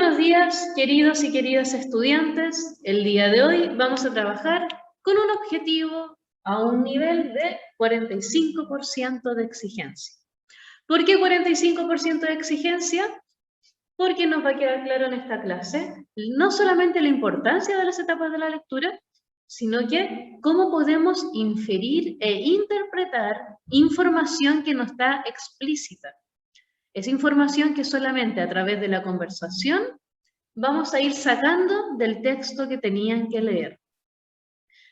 buenos días, queridos y queridas estudiantes. El día de hoy vamos a trabajar con un objetivo a un nivel de 45% de exigencia. ¿Por qué 45% de exigencia? Porque nos va a quedar claro en esta clase no solamente la importancia de las etapas de la lectura, sino que cómo podemos inferir e interpretar información que no está explícita. Es información que solamente a través de la conversación vamos a ir sacando del texto que tenían que leer.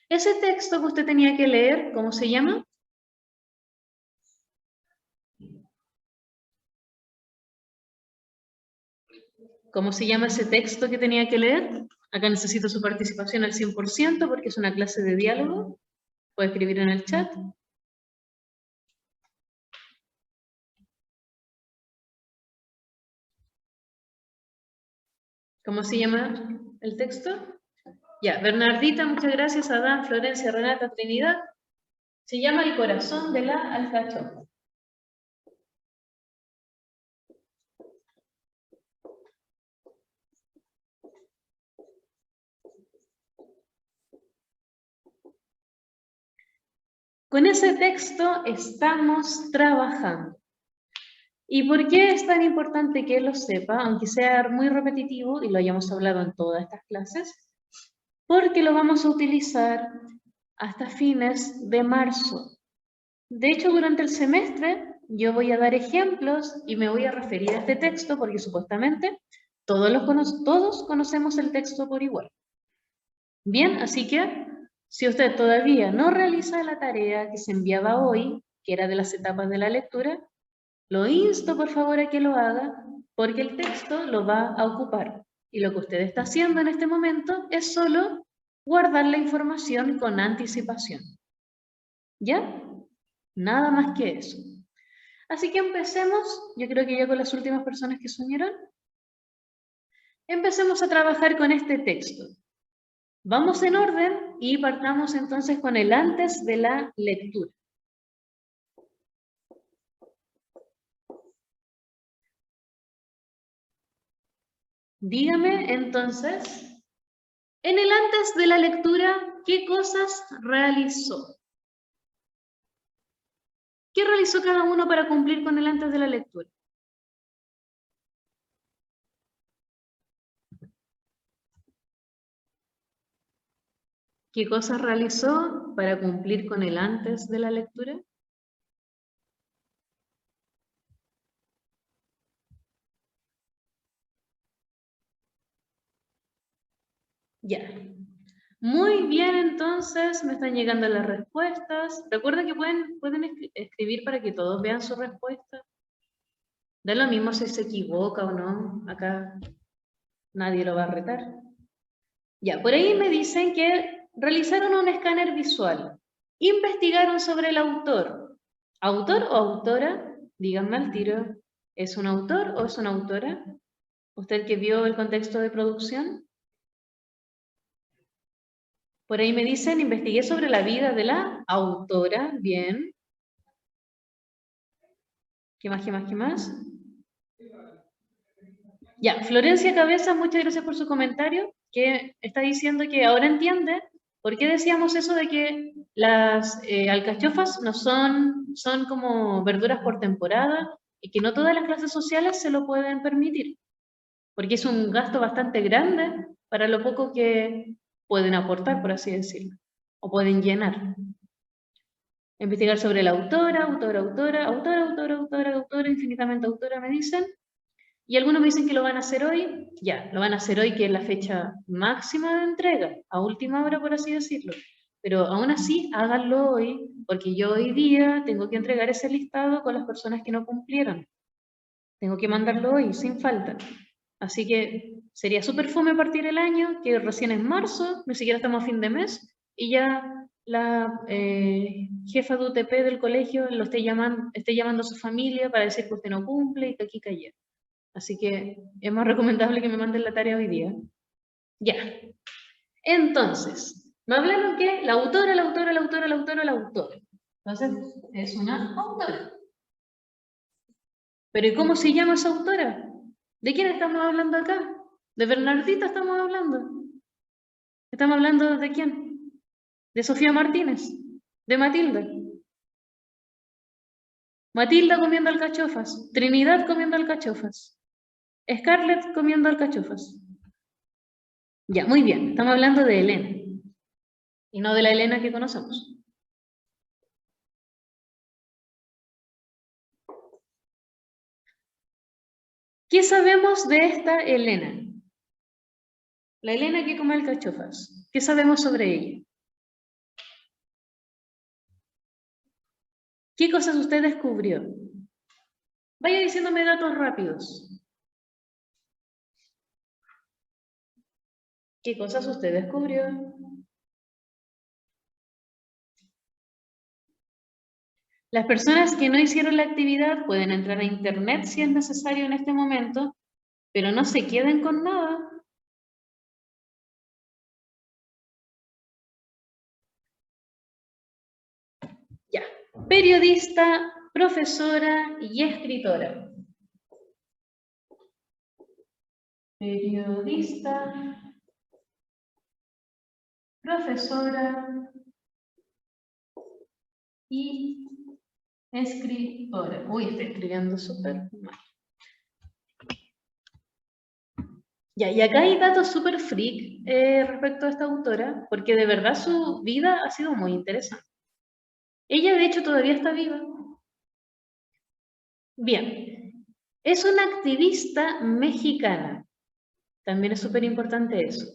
Ese texto que usted tenía que leer, ¿cómo se llama? ¿Cómo se llama ese texto que tenía que leer? Acá necesito su participación al 100% porque es una clase de diálogo. Puede escribir en el chat. ¿Cómo se llama el texto? Ya, Bernardita, muchas gracias. Adán, Florencia, Renata, Trinidad. Se llama El corazón de la alcachofa. Con ese texto estamos trabajando. ¿Y por qué es tan importante que lo sepa, aunque sea muy repetitivo, y lo hayamos hablado en todas estas clases? Porque lo vamos a utilizar hasta fines de marzo. De hecho, durante el semestre yo voy a dar ejemplos y me voy a referir a este texto porque supuestamente todos conocemos el texto por igual. Bien, así que si usted todavía no realiza la tarea que se enviaba hoy, que era de las etapas de la lectura, lo insto por favor a que lo haga porque el texto lo va a ocupar. Y lo que usted está haciendo en este momento es solo guardar la información con anticipación. ¿Ya? Nada más que eso. Así que empecemos, yo creo que ya con las últimas personas que se unieron, empecemos a trabajar con este texto. Vamos en orden y partamos entonces con el antes de la lectura. Dígame entonces, en el antes de la lectura, ¿qué cosas realizó? ¿Qué realizó cada uno para cumplir con el antes de la lectura? ¿Qué cosas realizó para cumplir con el antes de la lectura? Ya. Muy bien, entonces me están llegando las respuestas. Recuerden que pueden escribir para que todos vean su respuesta. Da lo mismo si se equivoca o no. Acá nadie lo va a retar. Ya, por ahí me dicen que realizaron un escáner visual. Investigaron sobre el autor. ¿Autor o autora? Díganme al tiro. ¿Es un autor o es una autora? ¿Usted que vio el contexto de producción? Por ahí me dicen, investigué sobre la vida de la autora. Bien. ¿Qué más, qué más, qué más? Ya, Florencia Cabeza, muchas gracias por su comentario, que está diciendo que ahora entiende por qué decíamos eso de que las alcachofas no son como verduras por temporada y que no todas las clases sociales se lo pueden permitir, porque es un gasto bastante grande para lo poco que pueden aportar, por así decirlo, o pueden llenar. Investigar sobre la autora, infinitamente autora, me dicen. Y algunos me dicen que lo van a hacer hoy. Ya, lo van a hacer hoy, que es la fecha máxima de entrega, a última hora, por así decirlo. Pero aún así, háganlo hoy, porque yo hoy día tengo que entregar ese listado con las personas que no cumplieron. Tengo que mandarlo hoy, sin falta. Así que sería súper fome partir el año, que recién es marzo, ni siquiera estamos a fin de mes, y ya la jefa de UTP del colegio esté llamando a su familia para decir que usted no cumple y que aquí cayó. Así que es más recomendable que me manden la tarea hoy día. Ya. Entonces, me hablaron que la autora. Entonces, es una autora. Pero ¿y cómo se llama esa autora? ¿De quién estamos hablando acá? ¿De Bernardita estamos hablando? ¿Estamos hablando de quién? ¿De Sofía Martínez? ¿De Matilda? Matilda comiendo alcachofas, Trinidad comiendo alcachofas, Scarlett comiendo alcachofas. Ya, muy bien, estamos hablando de Elena, y no de la Elena que conocemos. ¿Qué sabemos de esta Elena? La Elena que come alcachofas. ¿Qué sabemos sobre ella? ¿Qué cosas usted descubrió? Vaya diciéndome datos rápidos. ¿Qué cosas usted descubrió? Las personas que no hicieron la actividad pueden entrar a internet si es necesario en este momento, pero no se queden con nada. Ya. Periodista, profesora y escritora. Periodista, profesora y escritora. Uy, estoy escribiendo súper mal. Ya, y acá hay datos súper freak respecto a esta autora, porque de verdad su vida ha sido muy interesante. Ella, de hecho, todavía está viva. Bien, es una activista mexicana. También es súper importante eso.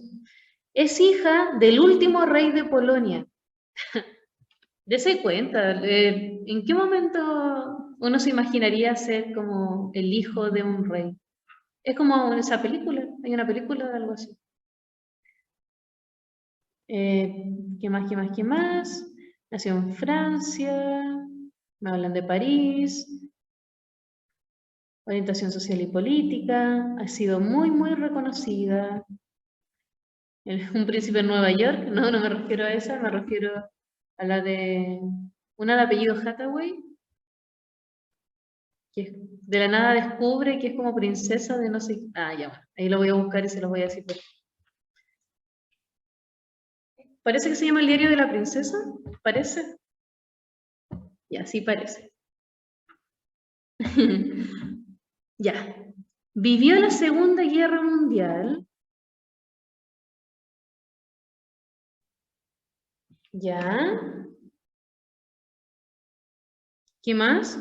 Es hija del último rey de Polonia. Dese cuenta, ¿en qué momento uno se imaginaría ser como el hijo de un rey? Es como esa película, hay una película de algo así. ¿Qué más, qué más, qué más? Nació en Francia, me hablan de París, orientación social y política, ha sido muy, muy reconocida. Un príncipe en Nueva York, no, no me refiero a esa, me refiero a la de una de apellido Hathaway, que de la nada descubre que es como princesa de no sé. Ah, ya, bueno, ahí lo voy a buscar y se lo voy a decir. Parece que se llama El diario de la princesa, parece. Y así parece. Ya. Vivió la Segunda Guerra Mundial. Ya. ¿Qué más?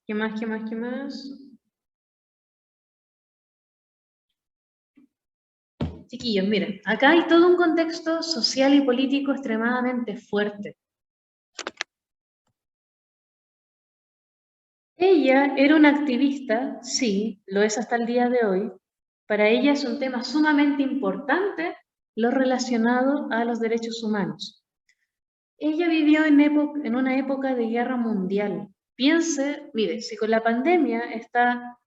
¿Qué más? ¿Qué más? ¿Qué más? Chiquillos, miren, acá hay todo un contexto social y político extremadamente fuerte. Ella era una activista, sí, lo es hasta el día de hoy. Para ella es un tema sumamente importante lo relacionado a los derechos humanos. Ella vivió en una época de guerra mundial. Piense, mire, si con la pandemia está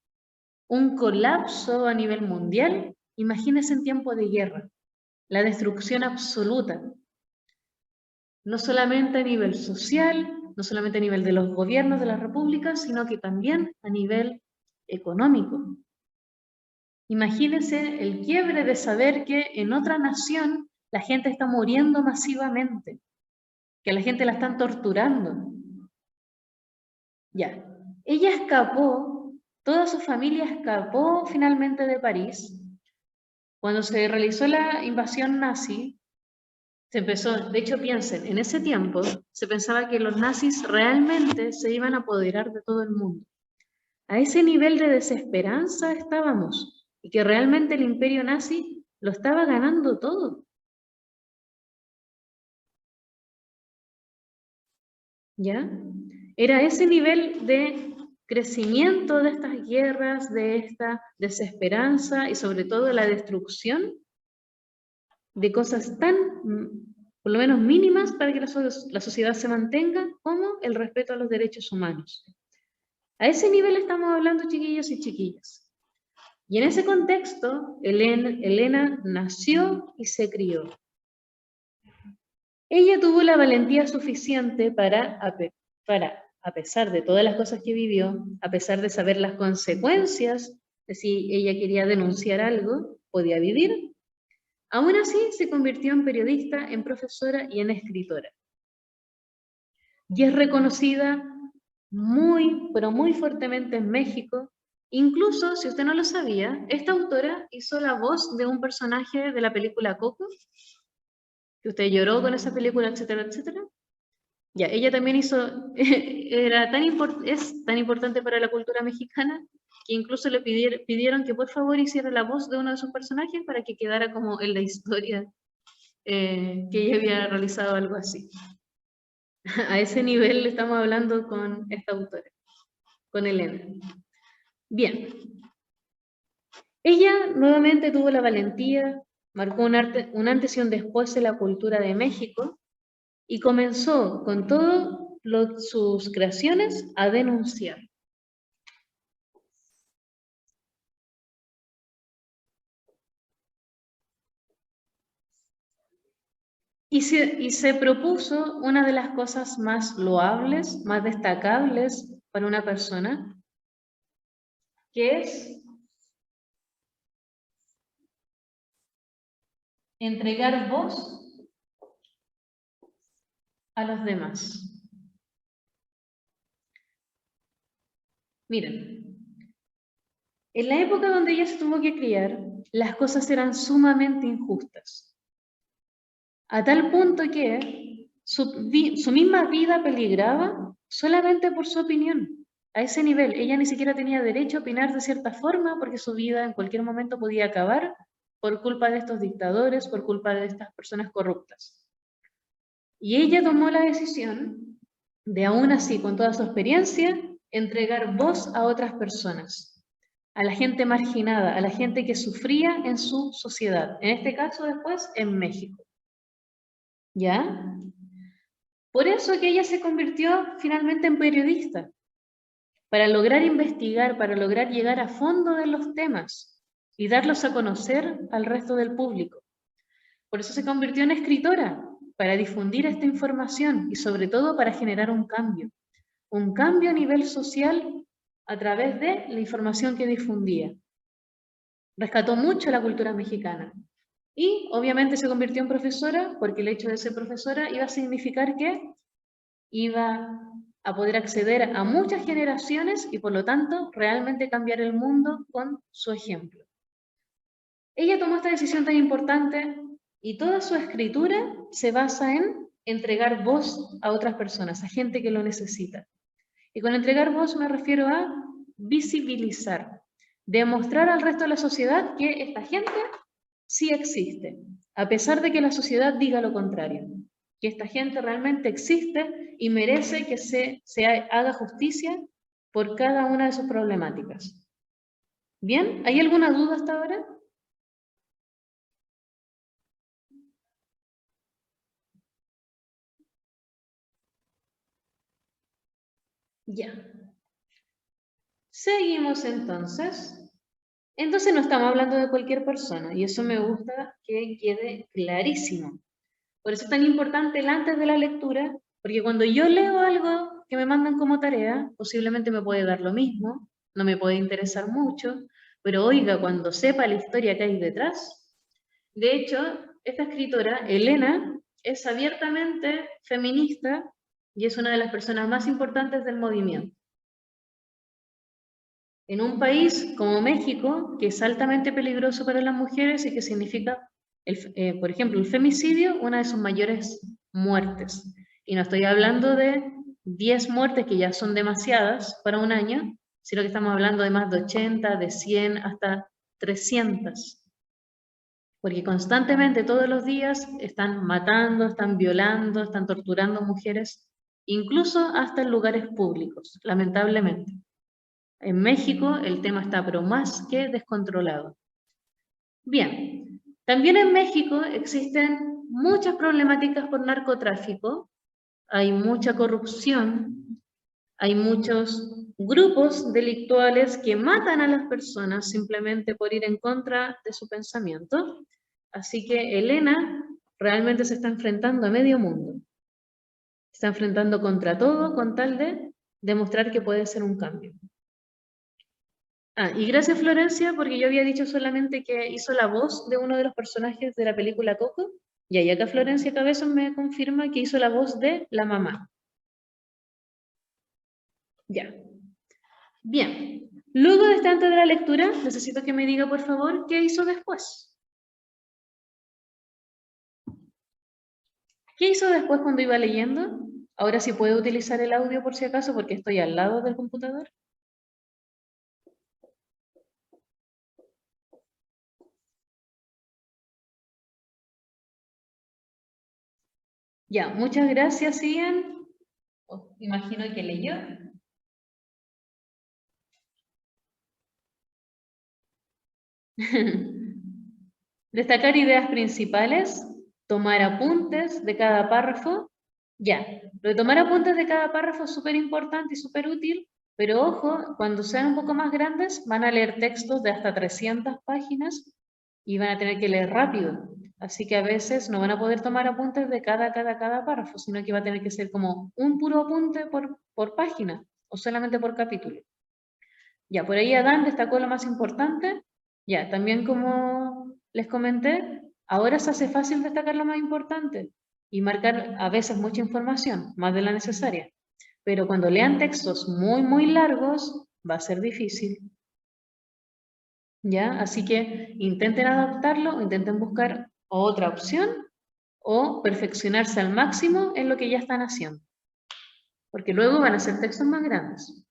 un colapso a nivel mundial, imagínese en tiempo de guerra, la destrucción absoluta, no solamente a nivel social, no solamente a nivel de los gobiernos de las repúblicas, sino que también a nivel económico. Imagínense el quiebre de saber que en otra nación la gente está muriendo masivamente, que a la gente la están torturando. Ya, ella escapó, toda su familia escapó finalmente de París. Cuando se realizó la invasión nazi, se empezó, de hecho piensen, en ese tiempo se pensaba que los nazis realmente se iban a apoderar de todo el mundo. A ese nivel de desesperanza estábamos y que realmente el imperio nazi lo estaba ganando todo. ¿Ya? Era ese nivel de crecimiento de estas guerras, de esta desesperanza y sobre todo la destrucción de cosas tan, por lo menos mínimas, para que la sociedad se mantenga, como el respeto a los derechos humanos. A ese nivel estamos hablando, chiquillos y chiquillas. Y en ese contexto, Elena nació y se crió. Ella tuvo la valentía suficiente para, a pesar de todas las cosas que vivió, a pesar de saber las consecuencias de si ella quería denunciar algo, podía vivir, aún así se convirtió en periodista, en profesora y en escritora. Y es reconocida muy, pero muy fuertemente en México. Incluso, si usted no lo sabía, esta autora hizo la voz de un personaje de la película Coco, que usted lloró con esa película, etcétera, etcétera. Ya, ella también hizo, es tan importante para la cultura mexicana que incluso le pidieron que por favor hiciera la voz de uno de sus personajes para que quedara como en la historia que ella había realizado algo así. A ese nivel estamos hablando con esta autora, con Elena. Bien. Ella nuevamente tuvo la valentía, marcó un antes y un después en la cultura de México y comenzó con todas sus creaciones a denunciar. Y se propuso una de las cosas más loables, más destacables para una persona, que es entregar voz a los demás. Miren, en la época donde ella se tuvo que criar, las cosas eran sumamente injustas. A tal punto que su misma vida peligraba solamente por su opinión. A ese nivel, ella ni siquiera tenía derecho a opinar de cierta forma porque su vida en cualquier momento podía acabar por culpa de estos dictadores, por culpa de estas personas corruptas. Y ella tomó la decisión de, aún así, con toda su experiencia, entregar voz a otras personas, a la gente marginada, a la gente que sufría en su sociedad, en este caso después en México. ¿Ya? Por eso que ella se convirtió finalmente en periodista, para lograr investigar, para lograr llegar a fondo de los temas y darlos a conocer al resto del público. Por eso se convirtió en escritora, para difundir esta información y sobre todo para generar un cambio a nivel social a través de la información que difundía. Rescató mucho la cultura mexicana. Y obviamente se convirtió en profesora porque el hecho de ser profesora iba a significar que iba a poder acceder a muchas generaciones y por lo tanto realmente cambiar el mundo con su ejemplo. Ella tomó esta decisión tan importante y toda su escritura se basa en entregar voz a otras personas, a gente que lo necesita. Y con entregar voz me refiero a visibilizar, demostrar al resto de la sociedad que esta gente sí existe, a pesar de que la sociedad diga lo contrario, que esta gente realmente existe y merece que se haga justicia por cada una de sus problemáticas. ¿Bien? ¿Hay alguna duda hasta ahora? Ya. Seguimos entonces. Entonces no estamos hablando de cualquier persona y eso me gusta que quede clarísimo. Por eso es tan importante el antes de la lectura, porque cuando yo leo algo que me mandan como tarea, posiblemente me puede dar lo mismo, no me puede interesar mucho, pero oiga, cuando sepa la historia que hay detrás. De hecho, esta escritora, Elena, es abiertamente feminista y es una de las personas más importantes del movimiento. En un país como México, que es altamente peligroso para las mujeres y que significa, por ejemplo, el femicidio, una de sus mayores muertes. Y no estoy hablando de 10 muertes, que ya son demasiadas para un año, sino que estamos hablando de más de 80, de 100, hasta 300. Porque constantemente, todos los días, están matando, están violando, están torturando mujeres, incluso hasta en lugares públicos, lamentablemente. En México el tema está pero más que descontrolado. Bien, también en México existen muchas problemáticas por narcotráfico, hay mucha corrupción, hay muchos grupos delictuales que matan a las personas simplemente por ir en contra de su pensamiento. Así que Elena realmente se está enfrentando a medio mundo. Se está enfrentando contra todo con tal de demostrar que puede ser un cambio. Ah, y gracias Florencia, porque yo había dicho solamente que hizo la voz de uno de los personajes de la película Coco, y acá Florencia Cabezón me confirma que hizo la voz de la mamá. Ya. Bien. Luego de tanto de la lectura, necesito que me diga, por favor, qué hizo después. ¿Qué hizo después cuando iba leyendo? Ahora sí puedo utilizar el audio por si acaso, porque estoy al lado del computador. Ya, muchas gracias, Ian. Oh, imagino que leyó. Destacar ideas principales, tomar apuntes de cada párrafo. Ya, lo de tomar apuntes de cada párrafo es súper importante y súper útil, pero ojo, cuando sean un poco más grandes van a leer textos de hasta 300 páginas y van a tener que leer rápido. Así que a veces no van a poder tomar apuntes de cada párrafo, sino que va a tener que ser como un puro apunte por página o solamente por capítulo. Ya, por ahí Adán destacó lo más importante. Ya, también como les comenté, ahora se hace fácil destacar lo más importante y marcar a veces mucha información, más de la necesaria. Pero cuando lean textos muy largos, va a ser difícil. ¿Ya? Así que intenten adaptarlo, intenten buscar otra opción o perfeccionarse al máximo en lo que ya están haciendo. Porque luego van a ser textos más grandes.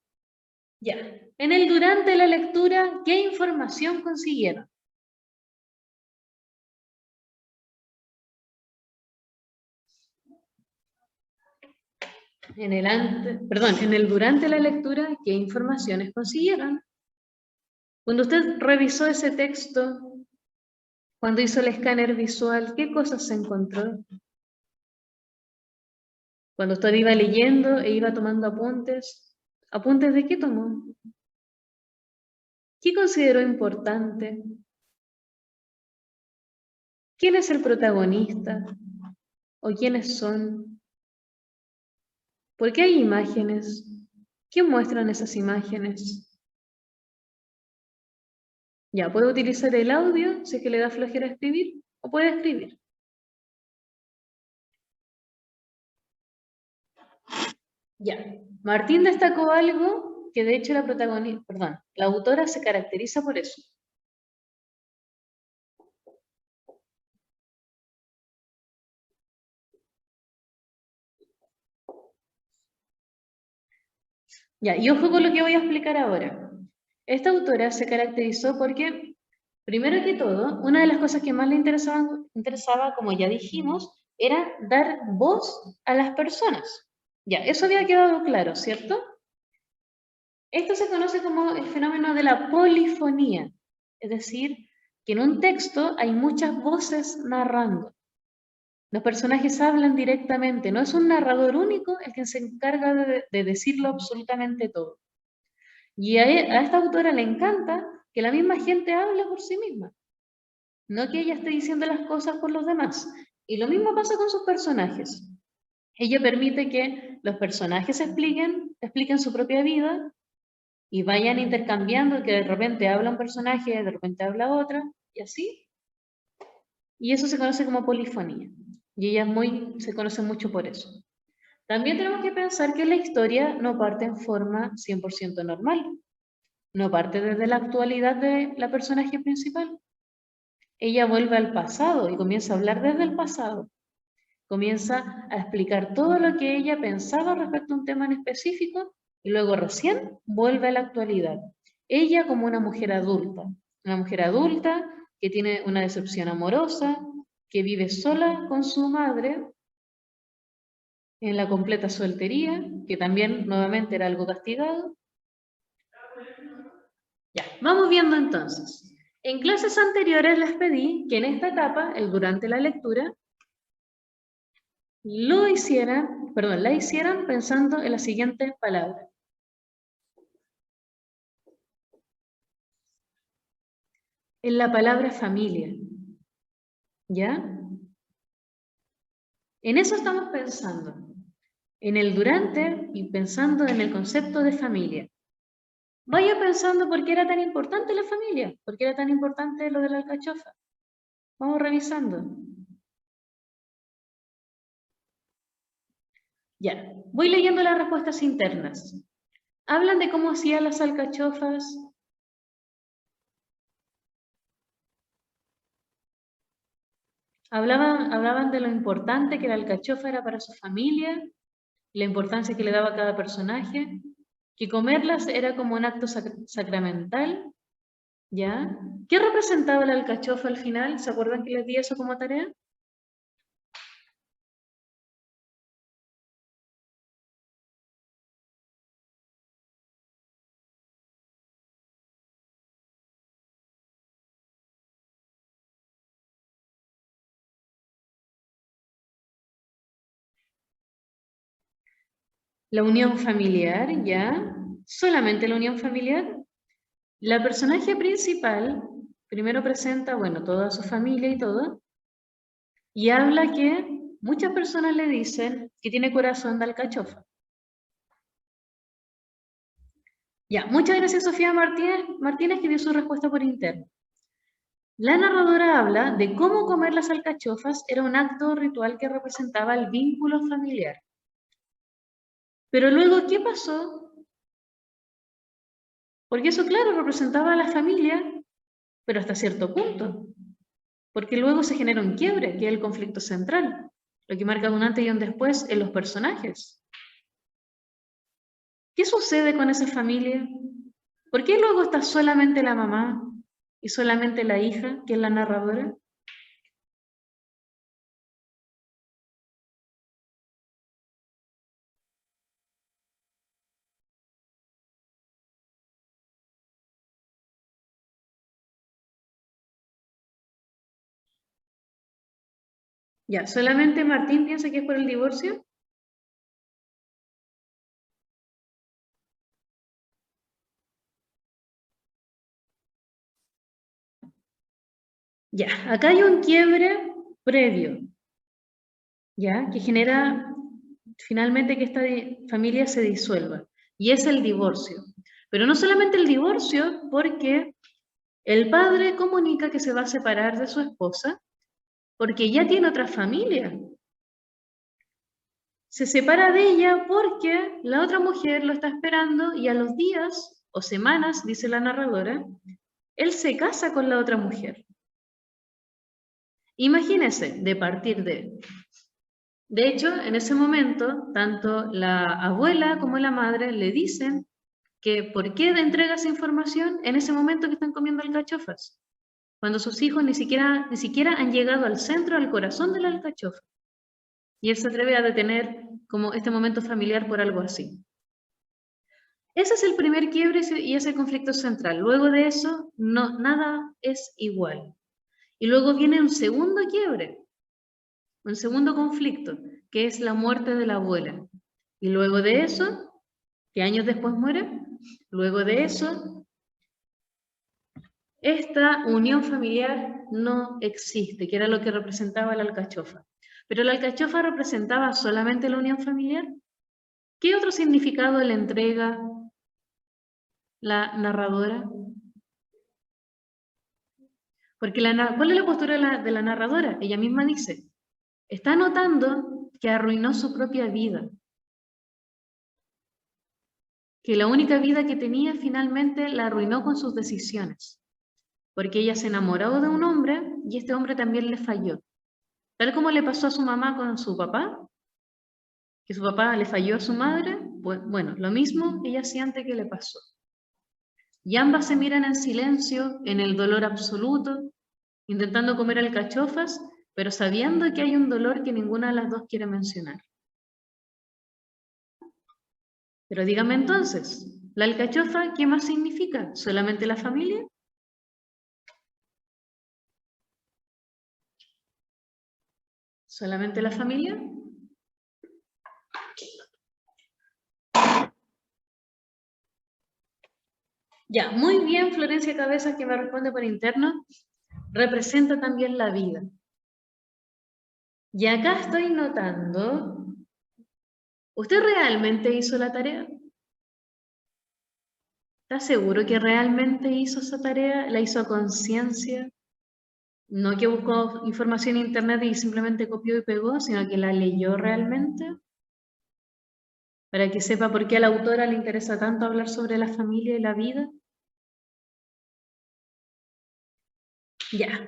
Ya. Durante la lectura, ¿qué información consiguieron? En el durante la lectura, ¿qué informaciones consiguieron? Cuando usted revisó ese texto, cuando hizo el escáner visual, ¿qué cosas se encontró? Cuando usted iba leyendo e iba tomando apuntes, ¿apuntes de qué tomó? ¿Qué consideró importante? ¿Quién es el protagonista? ¿O quiénes son? ¿Por qué hay imágenes? ¿Qué muestran esas imágenes? Ya, puede utilizar el audio si es que le da flojera escribir, o puede escribir. Ya, Martín destacó algo que de hecho la autora se caracteriza por eso. Ya, y ojo con lo que voy a explicar ahora. Esta autora se caracterizó porque, primero que todo, una de las cosas que más le interesaba, como ya dijimos, era dar voz a las personas. Ya, eso había quedado claro, ¿cierto? Esto se conoce como el fenómeno de la polifonía, es decir, que en un texto hay muchas voces narrando. Los personajes hablan directamente, no es un narrador único el que se encarga de decirlo absolutamente todo. Y a esta autora le encanta que la misma gente hable por sí misma, no que ella esté diciendo las cosas por los demás. Y lo mismo pasa con sus personajes. Ella permite que los personajes expliquen su propia vida y vayan intercambiando, que de repente habla un personaje, de repente habla otra, y así. Y eso se conoce como polifonía. Y ella se conoce mucho por eso. También tenemos que pensar que la historia no parte en forma 100% normal. No parte desde la actualidad de la personaje principal. Ella vuelve al pasado y comienza a hablar desde el pasado. Comienza a explicar todo lo que ella pensaba respecto a un tema en específico y luego recién vuelve a la actualidad. Ella como una mujer adulta que tiene una decepción amorosa, que vive sola con su madre en la completa soltería, que también nuevamente era algo castigado. Ya, vamos viendo entonces. En clases anteriores les pedí que en esta etapa, durante la lectura, la hicieran pensando en la siguiente palabra. En la palabra familia. ¿Ya? En eso estamos pensando, en el durante y pensando en el concepto de familia. Vaya pensando por qué era tan importante la familia, por qué era tan importante lo de la alcachofa. Vamos revisando. Ya, voy leyendo las respuestas internas. Hablan de cómo hacían las alcachofas. Hablaban de lo importante que la alcachofa era para su familia, la importancia que le daba a cada personaje, que comerlas era como un acto sacramental, ¿ya? ¿Qué representaba la alcachofa al final? ¿Se acuerdan que les di eso como tarea? La unión familiar, ¿ya? Solamente la unión familiar. La personaje principal primero presenta, bueno, toda su familia y todo, y habla que muchas personas le dicen que tiene corazón de alcachofa. Ya, muchas gracias Sofía Martínez que dio su respuesta por interno. La narradora habla de cómo comer las alcachofas era un acto ritual que representaba el vínculo familiar. Pero luego, ¿qué pasó? Porque eso, claro, representaba a la familia, pero hasta cierto punto. Porque luego se genera un quiebre, que es el conflicto central, lo que marca un antes y un después en los personajes. ¿Qué sucede con esa familia? ¿Por qué luego está solamente la mamá y solamente la hija, que es la narradora? Ya, ¿solamente Martín piensa que es por el divorcio? Ya, acá hay un quiebre previo, ya, que genera finalmente que esta familia se disuelva, y es el divorcio. Pero no solamente el divorcio, porque el padre comunica que se va a separar de su esposa porque ya tiene otra familia. Se separa de ella porque la otra mujer lo está esperando y a los días o semanas, dice la narradora, él se casa con la otra mujer. Imagínese, de partir de... De hecho, en ese momento, tanto la abuela como la madre le dicen que por qué entrega esa información en ese momento que están comiendo alcachofas, cuando sus hijos ni siquiera han llegado al centro, al corazón de la alcachofa. Y él se atreve a detener como este momento familiar por algo así. Ese es el primer quiebre y ese conflicto central. Luego de eso, no, nada es igual. Y luego viene un segundo quiebre, un segundo conflicto, que es la muerte de la abuela. Y luego de eso, que años después muere, luego de eso, esta unión familiar no existe, que era lo que representaba la alcachofa. Pero la alcachofa representaba solamente la unión familiar. ¿Qué otro significado le entrega la narradora? Porque ¿cuál es la postura de la narradora? Ella misma dice, está notando que arruinó su propia vida, que la única vida que tenía finalmente la arruinó con sus decisiones, porque ella se enamoró de un hombre y este hombre también le falló. Tal como le pasó a su mamá con su papá, que su papá le falló a su madre, pues bueno, lo mismo ella siente que le pasó. Y ambas se miran en silencio, en el dolor absoluto, intentando comer alcachofas, pero sabiendo que hay un dolor que ninguna de las dos quiere mencionar. Pero dígame entonces, ¿la alcachofa qué más significa? ¿Solamente la familia? ¿Solamente la familia? Ya, muy bien, Florencia Cabezas, que me responde por interno. Representa también la vida. Y acá estoy notando, ¿usted realmente hizo la tarea? ¿Está seguro que realmente hizo esa tarea? ¿La hizo a conciencia? No que buscó información en internet y simplemente copió y pegó, sino que la leyó realmente, para que sepa por qué a la autora le interesa tanto hablar sobre la familia y la vida. Ya.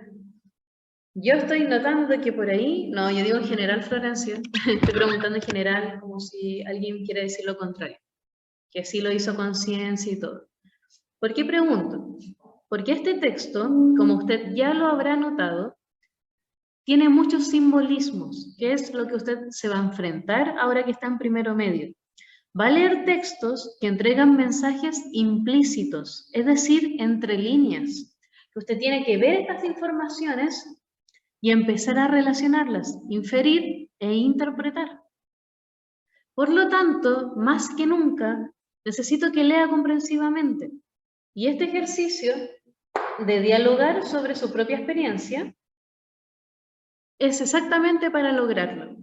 Yo estoy notando que por ahí, no, yo digo en general, Florencia, estoy preguntando en general como si alguien quiere decir lo contrario, que sí lo hizo conciencia y todo. ¿Por qué pregunto? Porque este texto, como usted ya lo habrá notado, tiene muchos simbolismos, que es lo que usted se va a enfrentar ahora que está en primero medio. Va a leer textos que entregan mensajes implícitos, es decir, entre líneas, que usted tiene que ver estas informaciones y empezar a relacionarlas, inferir e interpretar. Por lo tanto, más que nunca, necesito que lea comprensivamente. Y este ejercicio de dialogar sobre su propia experiencia es exactamente para lograrlo.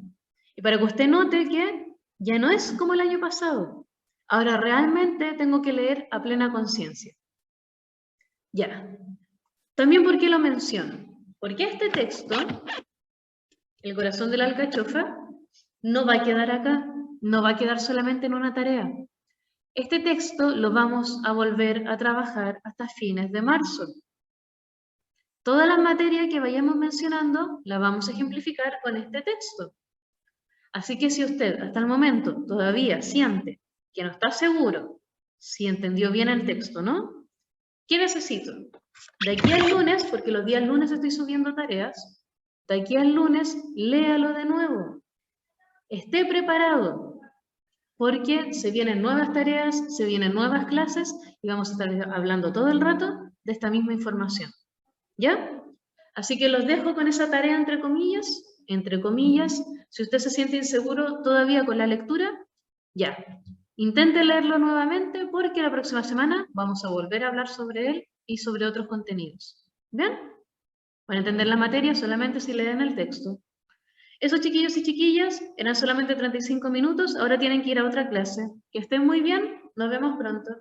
Y para que usted note que ya no es como el año pasado. Ahora realmente tengo que leer a plena conciencia. Ya. También, ¿por qué lo menciono? Porque este texto, El corazón de la alcachofa, no va a quedar acá, no va a quedar solamente en una tarea. Este texto lo vamos a volver a trabajar hasta fines de marzo. Todas las materias que vayamos mencionando las vamos a ejemplificar con este texto. Así que si usted hasta el momento todavía siente que no está seguro si entendió bien el texto, ¿no? ¿Qué necesito? De aquí al lunes, porque los días lunes estoy subiendo tareas, de aquí al lunes léalo de nuevo. Esté preparado, porque se vienen nuevas tareas, se vienen nuevas clases y vamos a estar hablando todo el rato de esta misma información. ¿Ya? Así que los dejo con esa tarea entre comillas. Si usted se siente inseguro todavía con la lectura, ya. Intente leerlo nuevamente porque la próxima semana vamos a volver a hablar sobre él y sobre otros contenidos. ¿Bien? Para entender la materia solamente si leen el texto. Esos chiquillos y chiquillas eran solamente 35 minutos, ahora tienen que ir a otra clase. Que estén muy bien, nos vemos pronto.